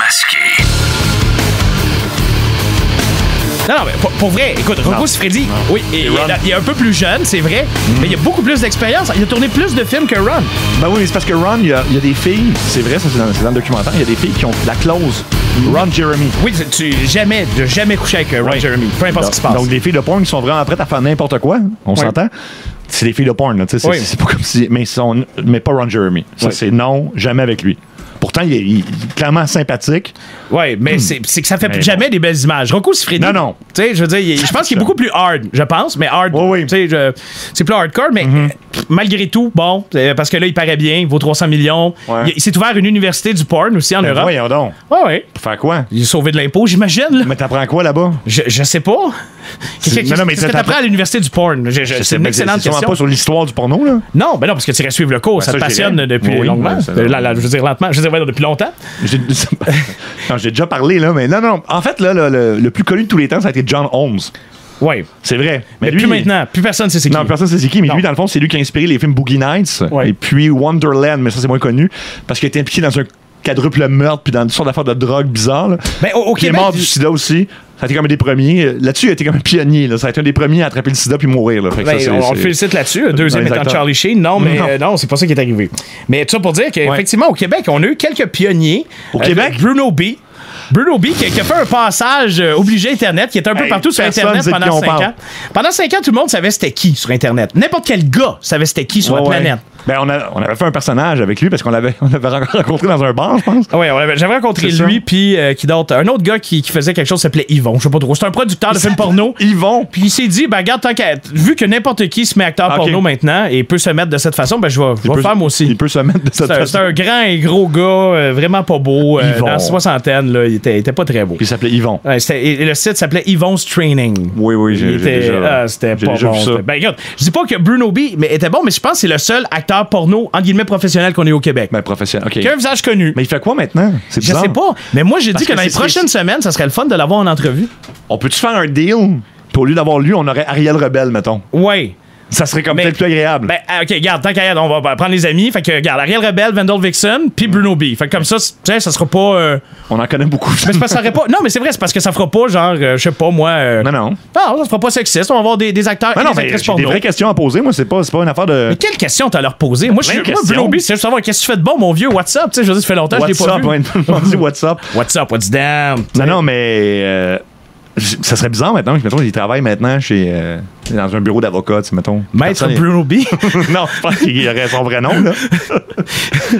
Démasqué. Non, mais pour vrai, écoute, Rocco Siffredi, oui, il est un peu plus jeune, c'est vrai, mais il a beaucoup plus d'expérience. Il a tourné plus de films que Ron. Ben oui, mais c'est parce que Ron, il y a des filles, c'est vrai, ça c'est dans le documentaire, il y a des filles qui ont la clause Ron Jeremy. Oui, tu jamais couché avec Ron Jeremy, peu importe ce qui se passe. Donc les filles de porn qui sont vraiment prêtes à faire n'importe quoi, on s'entend? C'est des filles de porn, là, tu sais, c'est pas comme si... Mais pas Ron Jeremy. Ça, c'est non, jamais avec lui. Pourtant, il est clairement sympathique. Oui, mais c'est que ça fait jamais des belles images. Rocco Siffredi. Non. Tu sais, je veux dire, je pense qu'il est beaucoup plus hard, je pense, mais hard. Tu sais, c'est plus hardcore, mais malgré tout, bon, parce que là, il paraît bien, il vaut 300 millions. Ouais. Il s'est ouvert une université du porn aussi en Europe. Voyons donc. Oui. Pour faire quoi? Il a sauvé de l'impôt, j'imagine. Là. Mais t'apprends quoi là-bas? Je sais pas. Qu'est-ce que t'apprends à l'université du porn? C'est une excellente question. C'est pas sur l'histoire du porno, là? Non, ben non, parce que tu irais suivre le cours. Ça te passionne depuis longuement. Je veux dire lentement. Je veux dire depuis longtemps. J'ai déjà parlé, là, mais non. En fait, là, le plus connu de tous les temps, ça a été John Holmes. Oui. C'est vrai. Mais lui, plus maintenant. Plus personne ne sait c'est qui. Non, personne ne sait c'est qui. Mais lui, dans le fond, c'est lui qui a inspiré les films Boogie Nights. Et puis Wonderland, mais ça, c'est moins connu. Parce qu'il a été impliqué dans un quadruple meurtre puis dans une sorte d'affaires de drogue bizarre. Là. Ben, au Québec, il est mort du sida aussi. Ça a été comme un des premiers. Là-dessus, il a été comme un pionnier. Là. Ça a été un des premiers à attraper le sida puis mourir. Là. On le félicite là-dessus. Deuxième étant Charlie Sheen. Non, mais non, c'est pas ça qui est arrivé. Mais tout ça pour dire qu'effectivement, au Québec, on a eu quelques pionniers. Au Québec? Bruno B, qui a fait un passage obligé Internet, qui était un peu partout sur Internet pendant 5 ans. Pendant 5 ans, tout le monde savait c'était qui sur Internet. N'importe quel gars savait c'était qui sur la planète. Ben, on avait fait un personnage avec lui parce qu'on l'avait rencontré dans un bar, je pense. Oui, j'avais rencontré lui, puis qui d'autre? Un autre gars qui faisait quelque chose s'appelait Yvon. Je sais pas trop. C'est un producteur de films porno. Yvon. Puis il s'est dit, ben, regarde, vu que n'importe qui se met acteur porno maintenant et peut se mettre de cette façon, ben, je vais le faire moi aussi. Il peut se mettre de cette façon. C'est un grand et gros gars, vraiment pas beau. Dans la soixantaine, là, il était pas très beau. Puis il s'appelait Yvon. Et le site s'appelait Yvon's Training. Oui, c'était pas bon. Ben, regarde, je dis pas que Bruno B était bon, mais je pense que c'est le seul acteur porno, entre guillemets, professionnel qu'on ait au Québec. Ben, professionnel, OK. Qui a un visage connu. Mais il fait quoi maintenant? C'est bizarre. Je sais pas. Mais moi, j'ai dit que dans les prochaines semaines, ça serait le fun de l'avoir en entrevue. On peut-tu faire un deal? Puis au lieu d'avoir lui, on aurait Ariel Rebelle, mettons. Oui. Ça serait comme peut-être plus agréable. Ben, OK, regarde, tant qu'à on va prendre les amis. Fait que, regarde, Ariel Rebelle, Vendel Vixen, puis Bruno B. Fait que comme ça, tu sais, ça sera pas. On en connaît beaucoup. Mais c'est parce que ça ferait pas. Non, mais c'est vrai, c'est parce que ça fera pas, genre, je sais pas, moi. Non. Non, ça fera pas sexiste. On va avoir des acteurs et des actrices porno. J'ai des vraies questions à poser. Moi, c'est pas une affaire de. Mais quelles questions t'as à leur poser? Moi, Bruno B, c'est juste savoir qu'est-ce que tu fais de bon, mon vieux. What's up? Tu sais, je veux dire, ça fait longtemps que je l'ai pas vu. On dit what's up. What's up? What's down? Non, mais. Ça serait bizarre maintenant que, mettons, il travaille maintenant dans un bureau d'avocat, mettons. Maître Bruno B. Non, je pense qu'il aurait son vrai nom, là.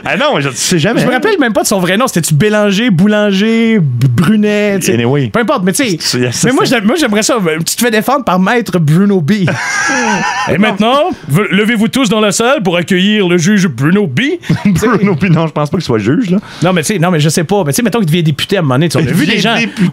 Ah non, je sais jamais. Je me rappelle même pas de son vrai nom. C'était-tu Bélanger, Boulanger, Brunet, tu sais. Anyway. Peu importe, mais tu sais. Mais moi, j'aimerais ça. Tu te fais défendre par Maître Bruno B. Et maintenant, levez-vous tous dans la salle pour accueillir le juge Bruno B. Bruno B, non, je pense pas qu'il soit juge, là. Non, mais je sais pas. Mais tu sais, mettons qu'il devient député à un moment donné.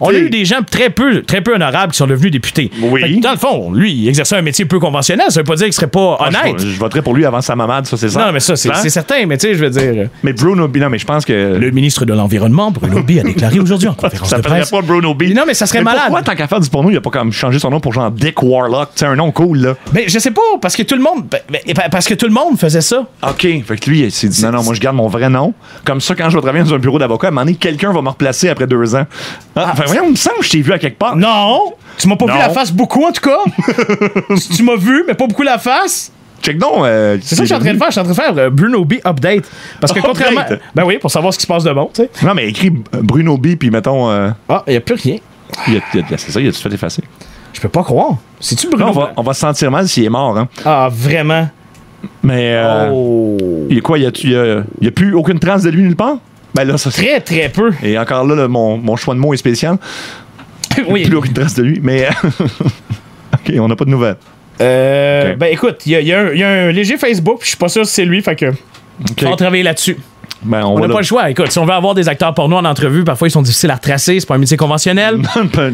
On a eu des gens très peu honorables qui sont devenus députés. Oui. Dans le fond, lui, il exerçait un métier peu conventionnel. Ça veut pas dire qu'il serait pas honnête. Je voterais pour lui avant sa mamade, ça, c'est ça. Non, mais ça, c'est certain. Mais tu sais, je veux dire. Mais Bruno B, non, mais je pense que. Le ministre de l'Environnement, Bruno B, a déclaré aujourd'hui en conférence de presse. Ça ferait pas Bruno B. Non, mais ça serait malade. Pourquoi, tant qu'à faire du porno, il a pas comme changé son nom pour genre Dick Warlock? C'est un nom cool, là. Mais je sais pas, parce que tout le monde faisait ça. OK. Fait que lui, il s'est dit, non, moi, je garde mon vrai nom. Comme ça, quand je vais travailler dans un bureau d'avocat, à un moment donné, quelqu'un va me replacer après 2 ans. Enfin, voyons, il me semble que je t'ai vu à quelque part. Non! Tu m'as pas vu la face beaucoup, en tout cas. Tu m'as vu, mais pas beaucoup la face. Check donc. C'est ça que je suis en train de faire. Je suis en train de faire Bruno B update. Parce que contrairement. Ben oui, pour savoir ce qui se passe de bon, tu sais. Non, mais écris Bruno B, puis mettons. Ah, il n'y a plus rien. C'est ça, il a-tu fait effacer? Je peux pas croire. C'est-tu Bruno? Non, on va se sentir mal s'il est mort, hein. Ah, vraiment? Mais. Il y a quoi? Il y a plus aucune trace de lui nulle part? Ben là, ça. Très, très peu. Et encore là, mon choix de mots est spécial. Oui. Plus aucune trace de lui, mais. OK, on n'a pas de nouvelles. Okay. Ben écoute, il y a un léger Facebook, puis je suis pas sûr si c'est lui, fait que. On va travailler là-dessus. Ben, on n'a pas le choix. Écoute, si on veut avoir des acteurs porno en entrevue, parfois ils sont difficiles à retracer. C'est pas un métier conventionnel.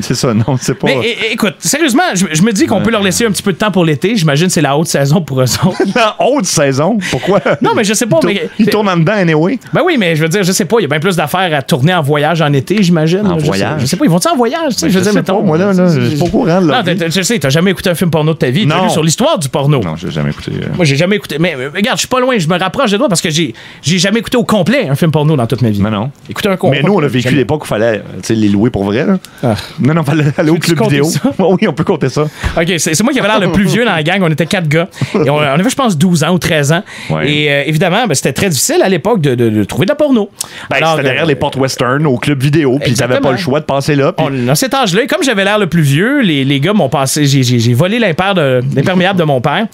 C'est ça, non, c'est pas. Mais écoute, sérieusement, je me dis qu'on peut leur laisser un petit peu de temps pour l'été. J'imagine que c'est la haute saison pour eux autres. La haute saison? Pourquoi? Non, mais je sais pas. Ils tournent en dedans, anyway. Ben oui, mais je veux dire, je sais pas. Il y a bien plus d'affaires à tourner en voyage en été, j'imagine. En voyage? Je sais pas. Ils vont-ils en voyage? Ben, je sais mettons, pas, moi, là, je suis pas au courant. Non, je sais, t'as jamais écouté un film porno de ta vie. T'as vu sur l'histoire du porno. Non, j'ai jamais écouté. Moi, j'ai jamais écouté. Mais regarde, je suis pas loin. Je me rapproche de toi parce que j'ai jamais écouté au complet complet un film porno dans toute ma vie. Mais non. Écoutez mais nous, on a vécu l'époque où il fallait les louer pour vrai. Là. Ah. Non, il fallait aller au club vidéo. Oui, on peut compter ça. OK, c'est moi qui avais l'air le plus vieux dans la gang. On était 4 gars. Et on avait, je pense, 12 ans ou 13 ans. Ouais. Et évidemment, c'était très difficile à l'époque de trouver de la porno. C'était derrière les portes western au club vidéo. Puis ils n'avaient pas le choix de passer là. Puis... À cet âge-là, comme j'avais l'air le plus vieux, les gars m'ont passé. J'ai volé l'imperméable de mon père.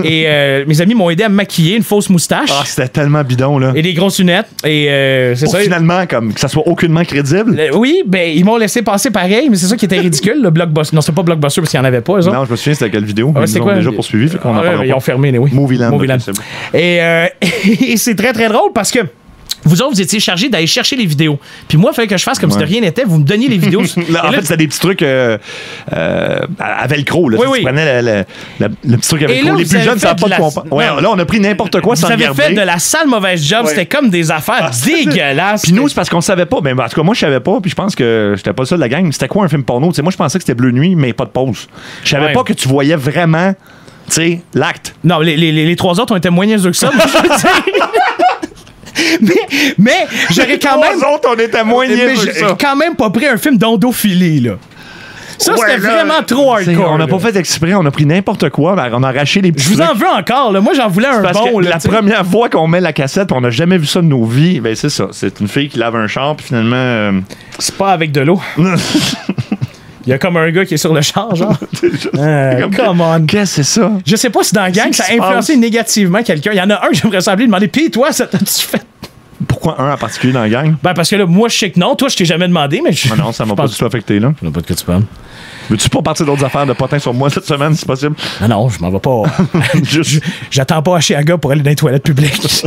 Et mes amis m'ont aidé à me maquiller, une fausse moustache. Ah, c'était tellement bidon, là. Et des grosses lunettes. Et c'est ça. Finalement, comme que ça soit aucunement crédible. Oui, ils m'ont laissé passer pareil, mais c'est ça qui était ridicule, le Blockbuster. Non, c'était pas Blockbuster parce qu'il n'y en avait pas, eux. Non, je me souviens, c'était quelle vidéo. C'était quoi? Ils ont déjà poursuivi, fait qu'on en parlera ils ont fermé, oui. Movieland. Et c'est très, très drôle parce que vous autres, vous étiez chargés d'aller chercher les vidéos. Puis moi, il fallait que je fasse comme si de rien n'était. Vous me donniez les vidéos. En fait, c'était des petits trucs à velcro. Là. Oui. Tu prenais le petit truc à velcro. Les plus jeunes, ça n'a pas de comprendre. Ouais, là, on a pris n'importe quoi sans regarder. Vous avez fait de la sale mauvaise job. Ouais. C'était comme des affaires dégueulasses. Puis nous, c'est parce qu'on savait pas. Ben, en tout cas, moi, je savais pas. Puis je pense que j'étais pas le seul de la gang. C'était quoi un film porno? T'sais, moi, je pensais que c'était Bleu Nuit, mais pas de pause. Je savais pas que tu voyais vraiment l'acte. Non, les 3 autres ont été moins niaiseux que ça. mais j'aurais quand même. Les autres, on était moins niaiseux que ça. J'ai quand même pas pris un film d'endophilie, là. Ça, c'était vraiment trop hardcore. On n'a pas fait exprès, on a pris n'importe quoi, on a arraché les petits. Je vous en veux encore, là. Moi, j'en voulais un bon. La première fois qu'on met la cassette, on n'a jamais vu ça de nos vies, ben c'est ça. C'est une fille qui lave un char, puis finalement. C'est pas avec de l'eau. Il y a comme un gars qui est sur le char, genre. Come on. Qu'est-ce que c'est ça? Je sais pas si dans la gang, ça a influencé négativement quelqu'un. Il y en a un que j'aimerais sembler demander. Pis toi, ça t'as-tu fait? Pourquoi un en particulier dans la gang? Ben, parce que là, moi, je sais que non. Toi, je t'ai jamais demandé, mais je. Ah non, ça m'a pas du tout affecté, là. Je sais pas de quoi tu parles. Veux-tu pas partir d'autres affaires de potin sur moi cette semaine, si possible? Non, je m'en vais pas. J'attends pas à chez un gars pour aller dans les toilettes publiques.